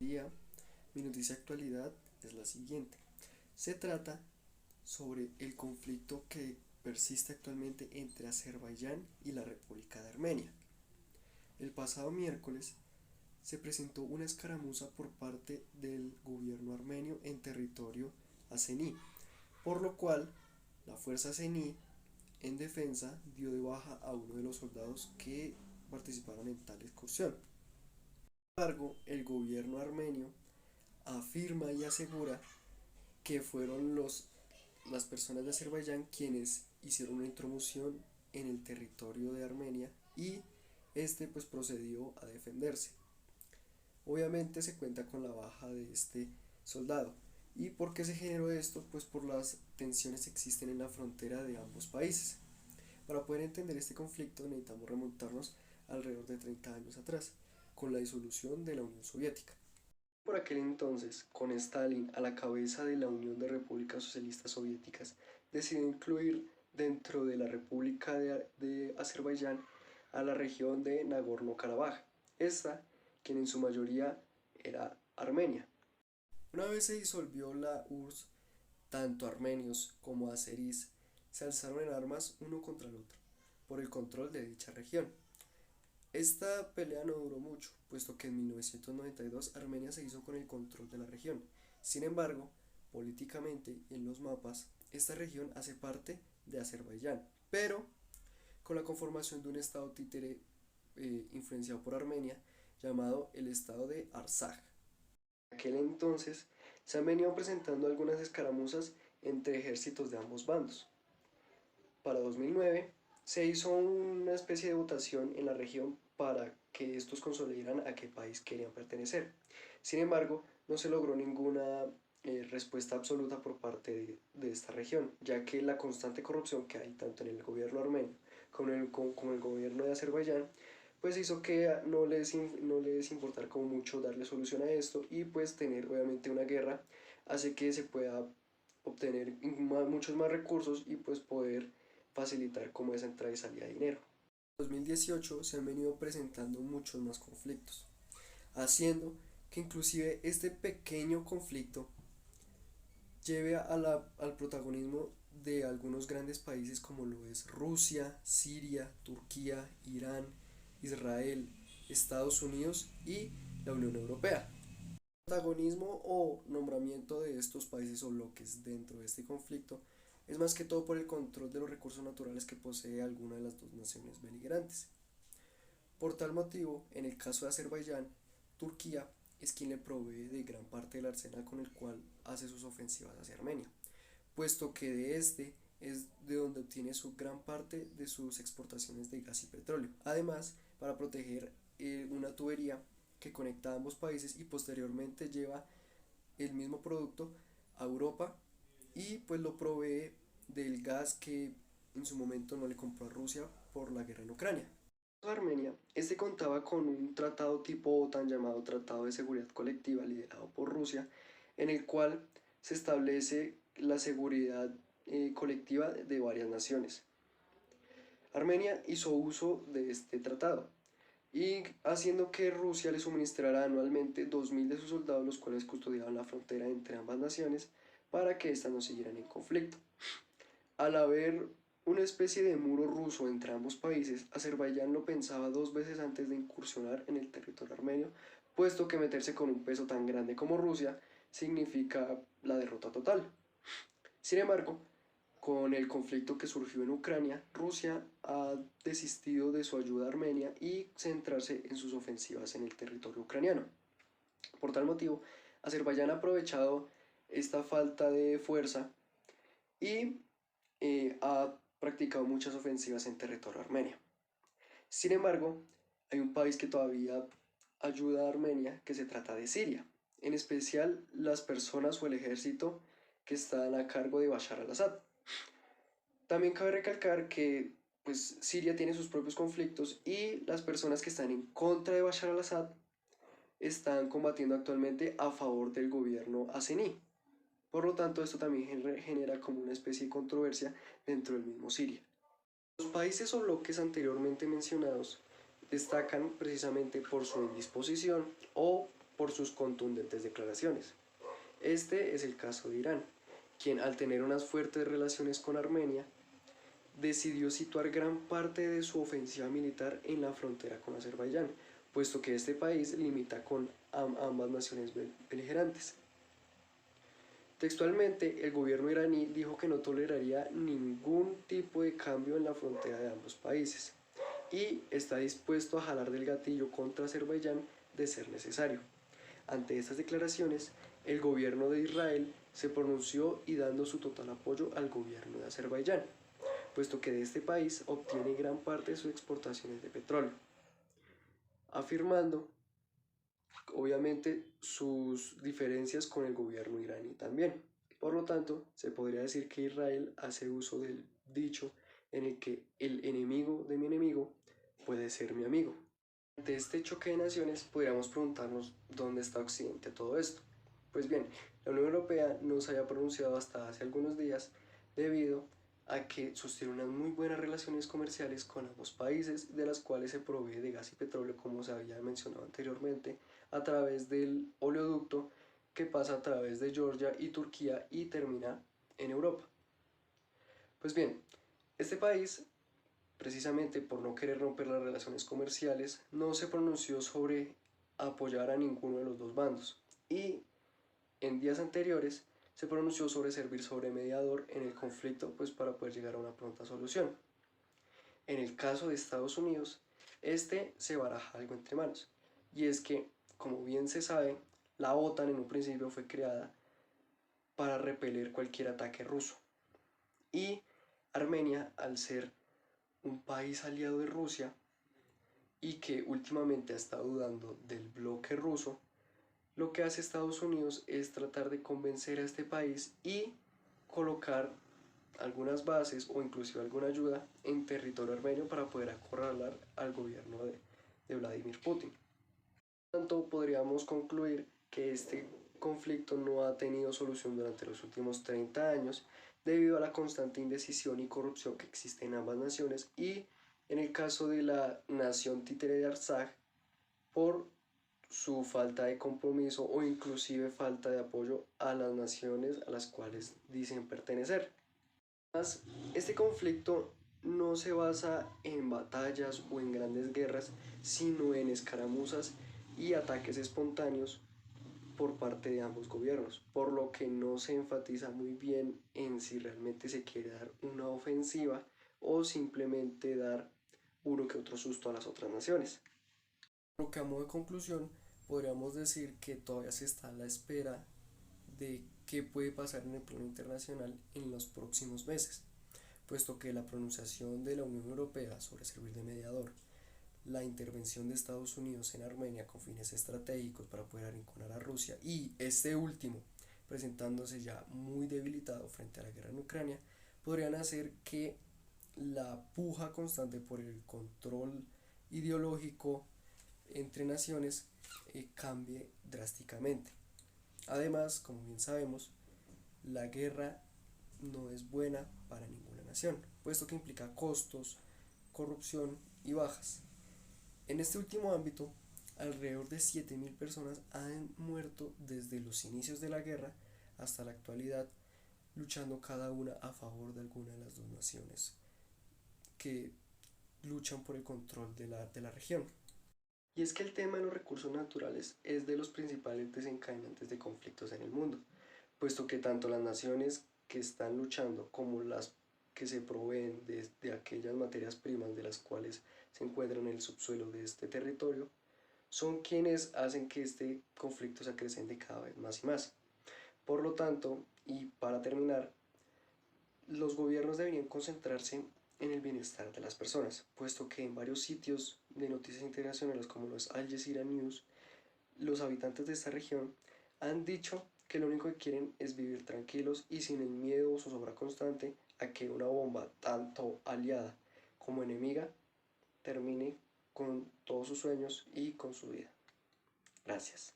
día, mi noticia actualidad es la siguiente. Se trata sobre el conflicto que persiste actualmente entre Azerbaiyán y la República de Armenia. El pasado miércoles se presentó una escaramuza por parte del gobierno armenio en territorio azení, por lo cual la fuerza azení en defensa dio de baja a uno de los soldados que participaron en tal excursión. Sin embargo, el gobierno armenio afirma y asegura que fueron las personas de Azerbaiyán quienes hicieron una intromisión en el territorio de Armenia y este pues procedió a defenderse. Obviamente se cuenta con la baja de este soldado. ¿Y por qué se generó esto? Pues por las tensiones que existen en la frontera de ambos países. Para poder entender este conflicto necesitamos remontarnos alrededor de 30 años atrás, con la disolución de la Unión Soviética. Por aquel entonces, con Stalin a la cabeza de la Unión de Repúblicas Socialistas Soviéticas, decidió incluir dentro de la República de Azerbaiyán a la región de Nagorno-Karabaj, esta quien en su mayoría era Armenia. Una vez se disolvió la URSS, tanto armenios como azeríes se alzaron en armas uno contra el otro por el control de dicha región. Esta pelea no duró mucho, puesto que en 1992 Armenia se hizo con el control de la región. Sin embargo, políticamente y en los mapas, esta región hace parte de Azerbaiyán, pero con la conformación de un estado títere influenciado por Armenia, llamado el estado de Artsaj. En aquel entonces se han venido presentando algunas escaramuzas entre ejércitos de ambos bandos. Para 2009 se hizo una especie de votación en la región para que estos consolidaran a qué país querían pertenecer. Sin embargo, no se logró ninguna respuesta absoluta por parte de esta región, ya que la constante corrupción que hay tanto en el gobierno armenio como el gobierno de Azerbaiyán, pues hizo que no les importara como mucho darle solución a esto y pues tener obviamente una guerra hace que se pueda obtener muchos más recursos y pues poder facilitar como esa entrada y salida de dinero. En 2018 se han venido presentando muchos más conflictos, haciendo que inclusive este pequeño conflicto lleve al protagonismo de algunos grandes países como lo es Rusia, Siria, Turquía, Irán, Israel, Estados Unidos y la Unión Europea. El protagonismo o nombramiento de estos países o bloques dentro de este conflicto es más que todo por el control de los recursos naturales que posee alguna de las dos naciones beligerantes. Por tal motivo, en el caso de Azerbaiyán, Turquía es quien le provee de gran parte del arsenal con el cual hace sus ofensivas hacia Armenia, puesto que de este es de donde obtiene su gran parte de sus exportaciones de gas y petróleo. Además, para proteger una tubería que conecta a ambos países y posteriormente lleva el mismo producto a Europa y pues lo provee del gas que en su momento no le compró a Rusia por la guerra en Ucrania. Armenia, este contaba con un tratado tipo OTAN llamado Tratado de Seguridad Colectiva liderado por Rusia, en el cual se establece la seguridad colectiva de varias naciones. Armenia hizo uso de este tratado y haciendo que Rusia le suministrara anualmente 2.000 de sus soldados, los cuales custodiaban la frontera entre ambas naciones para que éstas no siguieran en conflicto. Al haber una especie de muro ruso entre ambos países, Azerbaiyán lo pensaba dos veces antes de incursionar en el territorio armenio, puesto que meterse con un peso tan grande como Rusia significa la derrota total. Sin embargo, con el conflicto que surgió en Ucrania, Rusia ha desistido de su ayuda a Armenia y centrarse en sus ofensivas en el territorio ucraniano. Por tal motivo, Azerbaiyán ha aprovechado esta falta de fuerza y ha practicado muchas ofensivas en territorio armenio. Sin embargo, hay un país que todavía ayuda a Armenia, que se trata de Siria, en especial las personas o el ejército que están a cargo de Bashar al-Assad. También cabe recalcar que pues, Siria tiene sus propios conflictos y las personas que están en contra de Bashar al-Assad están combatiendo actualmente a favor del gobierno azení. Por lo tanto, esto también genera como una especie de controversia dentro del mismo Siria. Los países o bloques anteriormente mencionados destacan precisamente por su indisposición o por sus contundentes declaraciones. Este es el caso de Irán, quien al tener unas fuertes relaciones con Armenia, decidió situar gran parte de su ofensiva militar en la frontera con Azerbaiyán, puesto que este país limita con ambas naciones beligerantes. Textualmente, el gobierno iraní dijo que no toleraría ningún tipo de cambio en la frontera de ambos países y está dispuesto a jalar del gatillo contra Azerbaiyán de ser necesario. Ante estas declaraciones, el gobierno de Israel se pronunció y dando su total apoyo al gobierno de Azerbaiyán, puesto que de este país obtiene gran parte de sus exportaciones de petróleo, afirmando obviamente sus diferencias con el gobierno iraní también. Por lo tanto, se podría decir que Israel hace uso del dicho en el que el enemigo de mi enemigo puede ser mi amigo. Ante este choque de naciones, podríamos preguntarnos dónde está Occidente todo esto. Pues bien, la Unión Europea no se había pronunciado hasta hace algunos días debido a que sostiene unas muy buenas relaciones comerciales con ambos países, de las cuales se provee de gas y petróleo, como se había mencionado anteriormente, a través del oleoducto que pasa a través de Georgia y Turquía y termina en Europa. Pues bien, este país, precisamente por no querer romper las relaciones comerciales, no se pronunció sobre apoyar a ninguno de los dos bandos y en días anteriores se pronunció sobre servir sobre mediador en el conflicto, pues para poder llegar a una pronta solución. En el caso de Estados Unidos, este se baraja algo entre manos, y es que, como bien se sabe, la OTAN en un principio fue creada para repeler cualquier ataque ruso, y Armenia, al ser un país aliado de Rusia y que últimamente ha estado dudando del bloque ruso, lo que hace Estados Unidos es tratar de convencer a este país y colocar algunas bases o inclusive alguna ayuda en territorio armenio para poder acorralar al gobierno de Vladimir Putin. Por lo tanto, podríamos concluir que este conflicto no ha tenido solución durante los últimos 30 años debido a la constante indecisión y corrupción que existe en ambas naciones y en el caso de la nación títere de Artsaj por su falta de compromiso o inclusive falta de apoyo a las naciones a las cuales dicen pertenecer. Además, este conflicto no se basa en batallas o en grandes guerras, sino en escaramuzas y ataques espontáneos por parte de ambos gobiernos, por lo que no se enfatiza muy bien en si realmente se quiere dar una ofensiva o simplemente dar uno que otro susto a las otras naciones. Lo que a modo de conclusión podríamos decir que todavía se está a la espera de qué puede pasar en el plano internacional en los próximos meses, puesto que la pronunciación de la Unión Europea sobre servir de mediador, la intervención de Estados Unidos en Armenia con fines estratégicos para poder arrinconar a Rusia y este último presentándose ya muy debilitado frente a la guerra en Ucrania, podrían hacer que la puja constante por el control ideológico entre naciones cambie drásticamente. Además, como bien sabemos, la guerra no es buena para ninguna nación, puesto que implica costos, corrupción y bajas. En este último ámbito, alrededor de 7.000 personas han muerto desde los inicios de la guerra hasta la actualidad, luchando cada una a favor de alguna de las dos naciones que luchan por el control de la región. Y es que el tema de los recursos naturales es de los principales desencadenantes de conflictos en el mundo, puesto que tanto las naciones que están luchando como las que se proveen de aquellas materias primas de las cuales se encuentran en el subsuelo de este territorio, son quienes hacen que este conflicto se acrecente cada vez más y más. Por lo tanto, y para terminar, los gobiernos deberían concentrarse en el bienestar de las personas, puesto que en varios sitios de noticias internacionales como los Al Jazeera News, los habitantes de esta región han dicho que lo único que quieren es vivir tranquilos y sin el miedo o zozobra constante a que una bomba, tanto aliada como enemiga, termine con todos sus sueños y con su vida. Gracias.